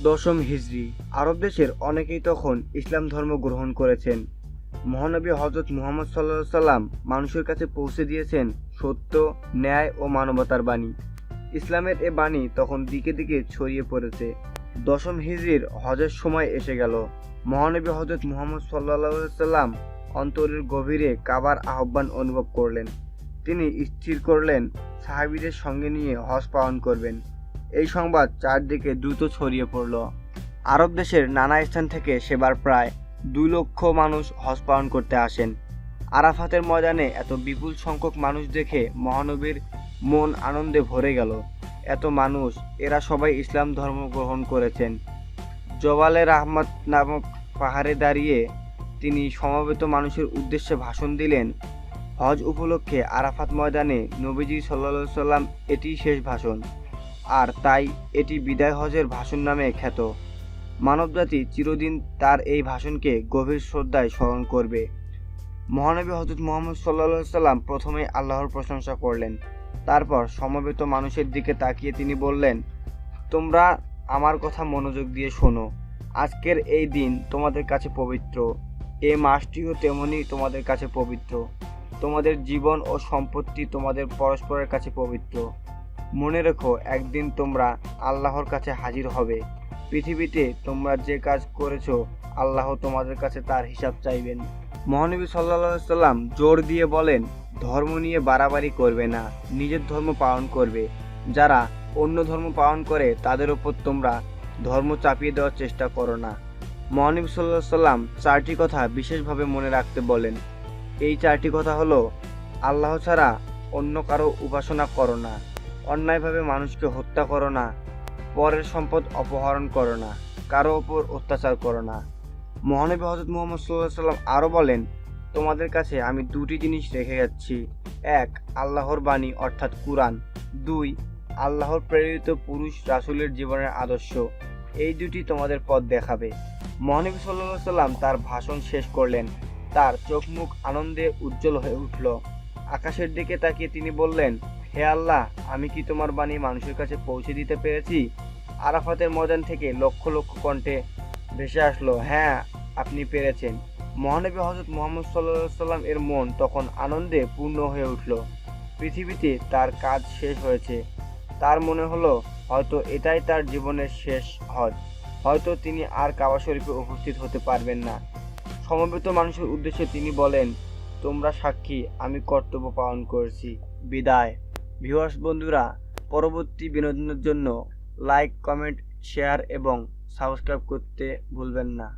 দশম হিজরি। আরব দেশের অনেকেই তখন ইসলাম ধর্ম গ্রহণ করেছেন। মহানবী হযরত মুহাম্মদ সাল্লাম মানুষের কাছে পৌঁছে দিয়েছেন সত্য, ন্যায় ও মানবতার বাণী। ইসলামের এ বাণী তখন দিকে দিকে ছড়িয়ে পড়েছে। দশম হিজরির হজের সময় এসে গেল। মহানবী হযরত মুহাম্মদ সাল্লাম অন্তরের গভীরে কাবার আহ্বান অনুভব করলেন। তিনি স্থির করলেন সাহাবীদের সঙ্গে নিয়ে হজ পালন করবেন। এই সংবাদ চারদিকে দ্রুত ছড়িয়ে পড়ল। আরব দেশের নানা স্থান থেকে সেবার প্রায় 2 লক্ষ মানুষ হজ পালন করতে আসেন। আরাফাতের ময়দানে এত বিপুল সংখ্যক মানুষ দেখে মহানবীর মন আনন্দে ভরে গেল। এত মানুষ, এরা সবাই ইসলাম ধর্ম গ্রহণ করেছেন। জবালে রাহমাত নামক পাহাড়ে দাঁড়িয়ে তিনি সমবেত মানুষের উদ্দেশ্যে ভাষণ দিলেন। হজ উপলক্ষে আরাফাত ময়দানে নবীজি সাল্লাল্লাহু সাল্লাম এটিই শেষ ভাষণ, আর তাই এটি বিদায় হজের ভাষণ নামে খ্যাত। মানবজাতি চিরদিন তার এই ভাষণকে গভীর শ্রদ্ধায় স্মরণ করবে। মহানবী হযরত মুহাম্মদ সাল্লাল্লাহু সাল্লাম প্রথমে আল্লাহর প্রশংসা করলেন। তারপর সমবেত মানুষের দিকে তাকিয়ে তিনি বললেন, তোমরা আমার কথা মনোযোগ দিয়ে শোনো। আজকের এই দিন তোমাদের কাছে পবিত্র। এই মাসটিও তেমনি তোমাদের কাছে পবিত্র। তোমাদের জীবন ও সম্পত্তি তোমাদের পরস্পরের কাছে পবিত্র। মনে রেখো, একদিন তোমরা আল্লাহর কাছে হাজির হবে। পৃথিবীতে তোমরা যে কাজ করেছো, আল্লাহ তোমাদের কাছে তার হিসাব চাইবেন। মহানবী সাল্লাল্লাহু সাল্লাম জোর দিয়ে বলেন, ধর্ম নিয়ে বাড়াবাড়ি করবে না, নিজের ধর্ম পালন করবে। যারা অন্য ধর্ম পালন করে তাদের উপর তোমরা ধর্ম চাপিয়ে দেওয়ার চেষ্টা করো না। মহানবী সাল্লাল্লাহু সাল্লাম 4টি কথা বিশেষভাবে মনে রাখতে বলেন। এই 4টি কথা হলো, আল্লাহ ছাড়া অন্য কারো উপাসনা করো না, অন্যায়ভাবে মানুষকে হত্যা করো না, পরের সম্পদ অপহরণ করো না, কারো ওপর অত্যাচার করো না। মহানবী হযরত মুহাম্মদ সাল্লাল্লাহু আলাইহি সাল্লাম আরও বলেন, তোমাদের কাছে আমি 2টি জিনিস রেখে যাচ্ছি। 1, আল্লাহর বাণী অর্থাৎ কুরআন। 2, আল্লাহর প্রেরিত পুরুষ রাসূলের জীবনের আদর্শ। এই 2টি তোমাদের পথ দেখাবে। মহানবী সাল্লাল্লাহু আলাইহি সাল্লাম তার ভাষণ শেষ করলেন। তার চোখ মুখ আনন্দে উজ্জ্বল হয়ে উঠল। আকাশের দিকে তাকিয়ে তিনি বললেন, হে আল্লাহ, আমি কি তোমার বাণী মানুষের কাছে পৌঁছে দিতে পেরেছি? আরাফাতের ময়দান থেকে লক্ষ লক্ষ কণ্ঠে ভেসে আসলো, হ্যাঁ, আপনি পেরেছেন। মহানবী হযরত মুহাম্মদ সাল্লাল্লাহু আলাইহি সাল্লাম এর মন তখন আনন্দে পূর্ণ হয়ে উঠল। পৃথিবীতে তার কাজ শেষ হয়েছে। তার মনে হলো হয়তো এটাই তার জীবনের শেষ হজ। হয়তো তিনি আর কাবা শরীফে উপস্থিত হতে পারবেন না। সমবেত মানুষের উদ্দেশ্যে তিনি বলেন, তোমরা সাক্ষী, আমি কর্তব্য পালন করেছি। বিদায়। ভিউয়ার্স বন্ধুরা, পরবর্তী বিনোদনের জন্য লাইক, কমেন্ট, শেয়ার এবং সাবস্ক্রাইব করতে ভুলবেন না।